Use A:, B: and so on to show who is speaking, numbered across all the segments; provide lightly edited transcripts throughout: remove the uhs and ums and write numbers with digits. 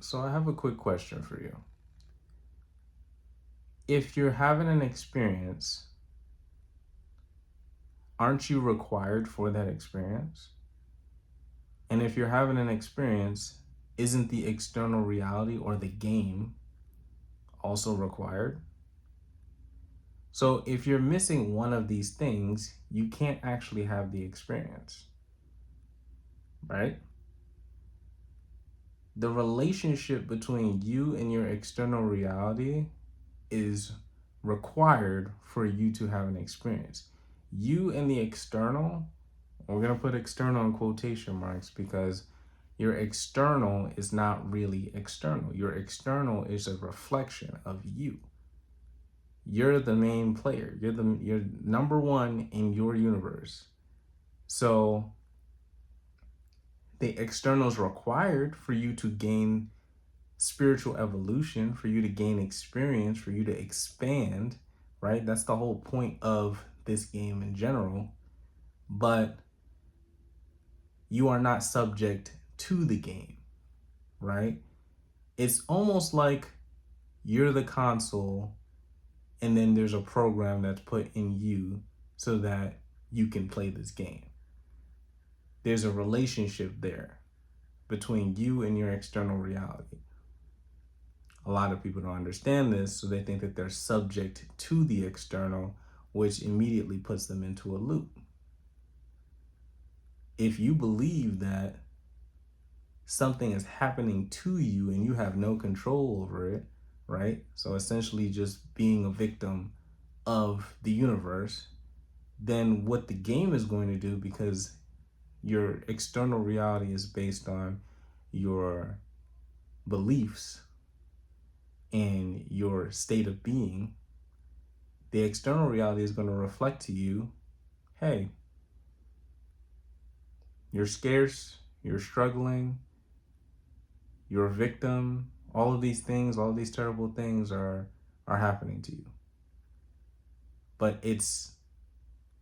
A: So I have a quick question for you. If you're having an experience, aren't you required for that experience? And if you're having an experience, isn't the external reality or the game also required? So if you're missing one of these things, you can't actually have the experience, right? The relationship between you and your external reality is required for you to have an experience. You and the external, we're going to put external in quotation marks because your external is not really external. Your external is a reflection of you. You're the main player. You're number one in your universe. So the external is required for you to gain spiritual evolution, for you to gain experience, for you to expand, right? That's the whole point of this game in general. But you are not subject to the game, right? It's almost like you're the console and then there's a program that's put in you so that you can play this game. There's a relationship there between you and your external reality. A lot of people don't understand this, so they think that they're subject to the external, which immediately puts them into a loop. If you believe that something is happening to you and you have no control over it, right? So essentially just being a victim of the universe, then what the game is going to do, because your external reality is based on your beliefs and your state of being, the external reality is going to reflect to you, hey, you're scarce, you're struggling, you're a victim, all of these things, all of these terrible things are happening to you. But it's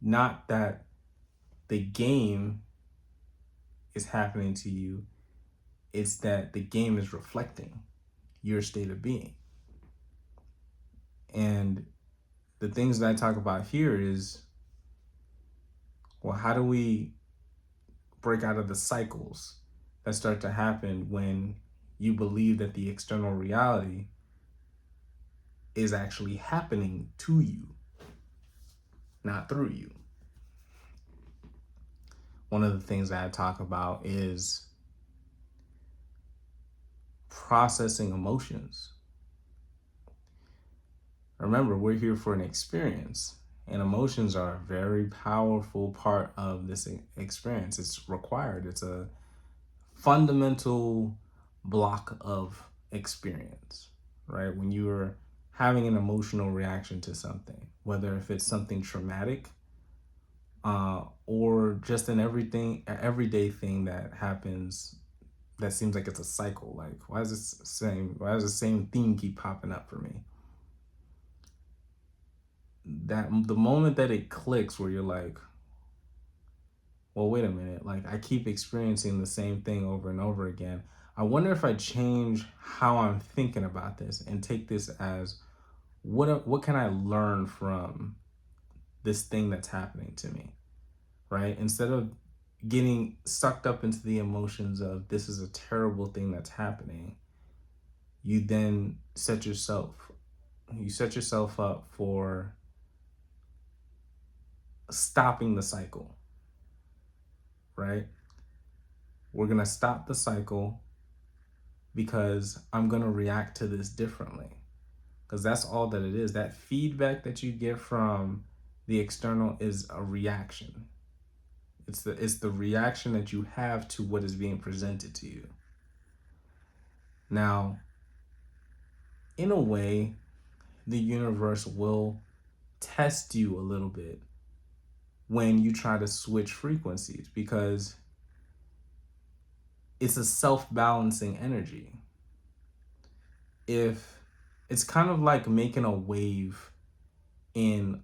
A: not that the game is happening to you, it's that the game is reflecting your state of being. And the things that I talk about here is, well, how do we break out of the cycles that start to happen when you believe that the external reality is actually happening to you, not through you? One of the things that I talk about is processing emotions. Remember, we're here for an experience, and emotions are a very powerful part of this experience. It's required, it's a fundamental block of experience, right? When you're having an emotional reaction to something, whether if it's something traumatic or just an everyday thing that happens that seems like it's a cycle. Like, why does the same theme keep popping up for me? That the moment that it clicks where you're like, well, wait a minute, like I keep experiencing the same thing over and over again. I wonder if I change how I'm thinking about this and take this as what can I learn from this thing that's happening to me, right? Instead of getting sucked up into the emotions of this is a terrible thing that's happening, you then set yourself up for stopping the cycle, right? We're going to stop the cycle because I'm going to react to this differently. Because that's all that it is. That feedback that you get from the external is a reaction. It's the reaction that you have to what is being presented to you. Now, in a way, the universe will test you a little bit when you try to switch frequencies because it's a self-balancing energy. If it's kind of like making a wave in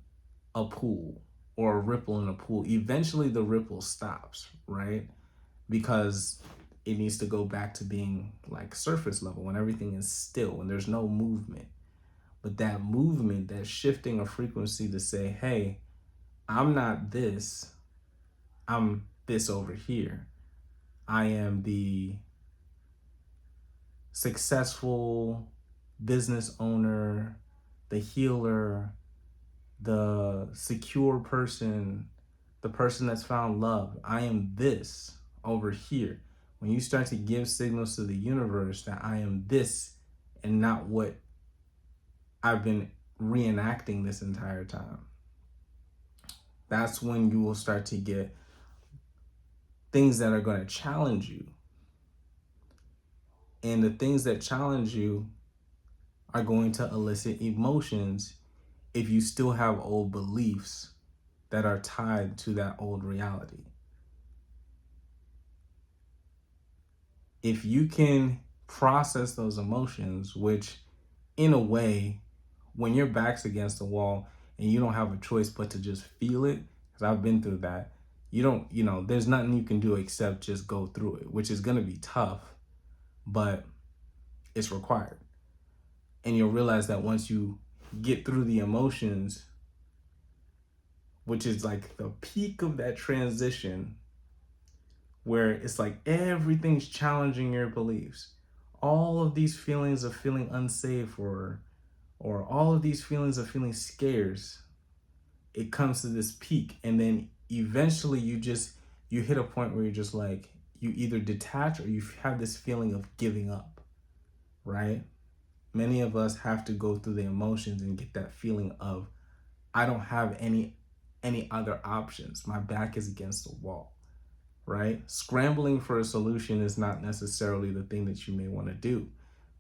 A: a pool or a ripple in a pool, eventually the ripple stops, right? Because it needs to go back to being like surface level when everything is still, when there's no movement. But that movement, that shifting of frequency to say, hey, I'm not this, I'm this over here. I am the successful business owner, the healer, the secure person, the person that's found love. I am this over here. When you start to give signals to the universe that I am this and not what I've been reenacting this entire time, that's when you will start to get things that are going to challenge you. And the things that challenge you are going to elicit emotions if you still have old beliefs that are tied to that old reality. If you can process those emotions, which in a way, when your back's against the wall and you don't have a choice but to just feel it, because I've been through that, there's nothing you can do except just go through it, which is going to be tough, but it's required. And you'll realize that once you get through the emotions, which is like the peak of that transition, where it's like everything's challenging your beliefs. All of these feelings of feeling unsafe or all of these feelings of feeling scarce, it comes to this peak. And then eventually you hit a point where you're just like, you either detach or you have this feeling of giving up, right? Many of us have to go through the emotions and get that feeling of, I don't have any other options. My back is against the wall, right? Scrambling for a solution is not necessarily the thing that you may want to do,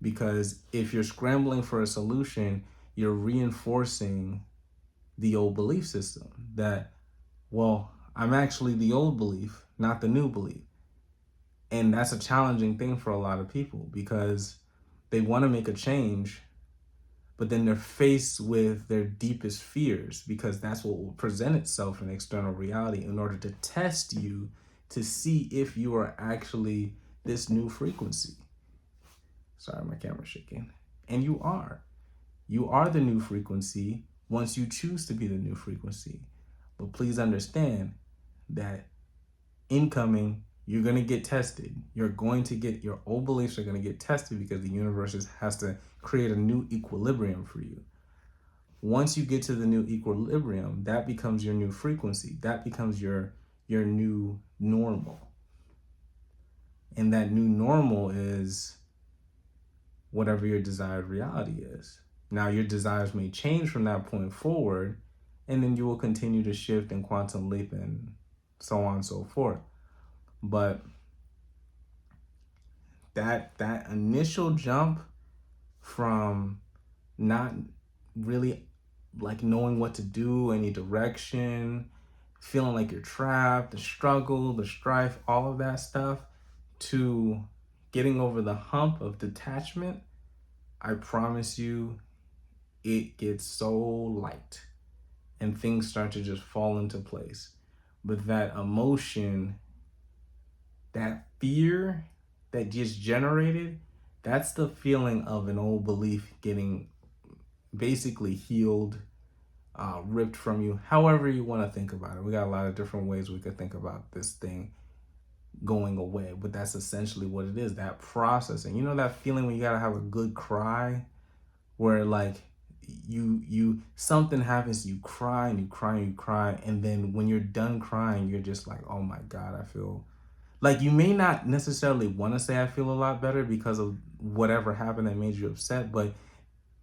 A: because if you're scrambling for a solution, you're reinforcing the old belief system that, well, I'm actually the old belief, not the new belief. And that's a challenging thing for a lot of people because they want to make a change, but then they're faced with their deepest fears because that's what will present itself in external reality in order to test you to see if you are actually this new frequency. Sorry, my camera's shaking. And you are. You are the new frequency once you choose to be the new frequency. But please understand that incoming, you're going to get tested. You're going to get, your old beliefs are going to get tested because the universe has to create a new equilibrium for you. Once you get to the new equilibrium, that becomes your new frequency. That becomes your new normal. And that new normal is whatever your desired reality is. Now, your desires may change from that point forward, and then you will continue to shift and quantum leap and so on and so forth. But that initial jump from not really like knowing what to do, any direction, feeling like you're trapped, the struggle, the strife, all of that stuff, to getting over the hump of detachment, I promise you, it gets so light and things start to just fall into place. But that emotion, that fear that gets generated, that's the feeling of an old belief getting basically healed, ripped from you, however you want to think about it. We got a lot of different ways we could think about this thing going away, but that's essentially what it is, that process. And you know that feeling when you gotta have a good cry, where like you something happens, you cry and you cry and you cry, and then when you're done crying, you're just like, oh my God, I feel like, you may not necessarily want to say I feel a lot better because of whatever happened that made you upset, but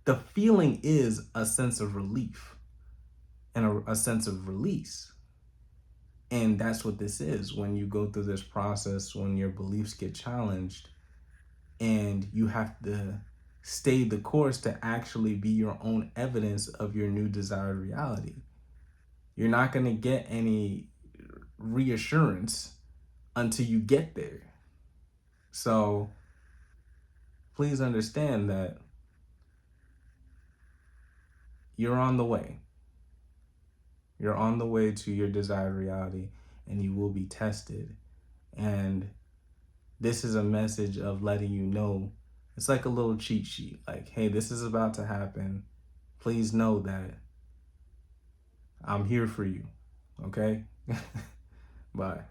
A: the feeling is a sense of relief and a sense of release. And that's what this is when you go through this process, when your beliefs get challenged and you have to stay the course to actually be your own evidence of your new desired reality. You're not going to get any reassurance until you get there. So please understand that you're on the way. You're on the way to your desired reality, and you will be tested. And this is a message of letting you know. It's like a little cheat sheet. Like, hey, this is about to happen. Please know that I'm here for you. Okay? Bye.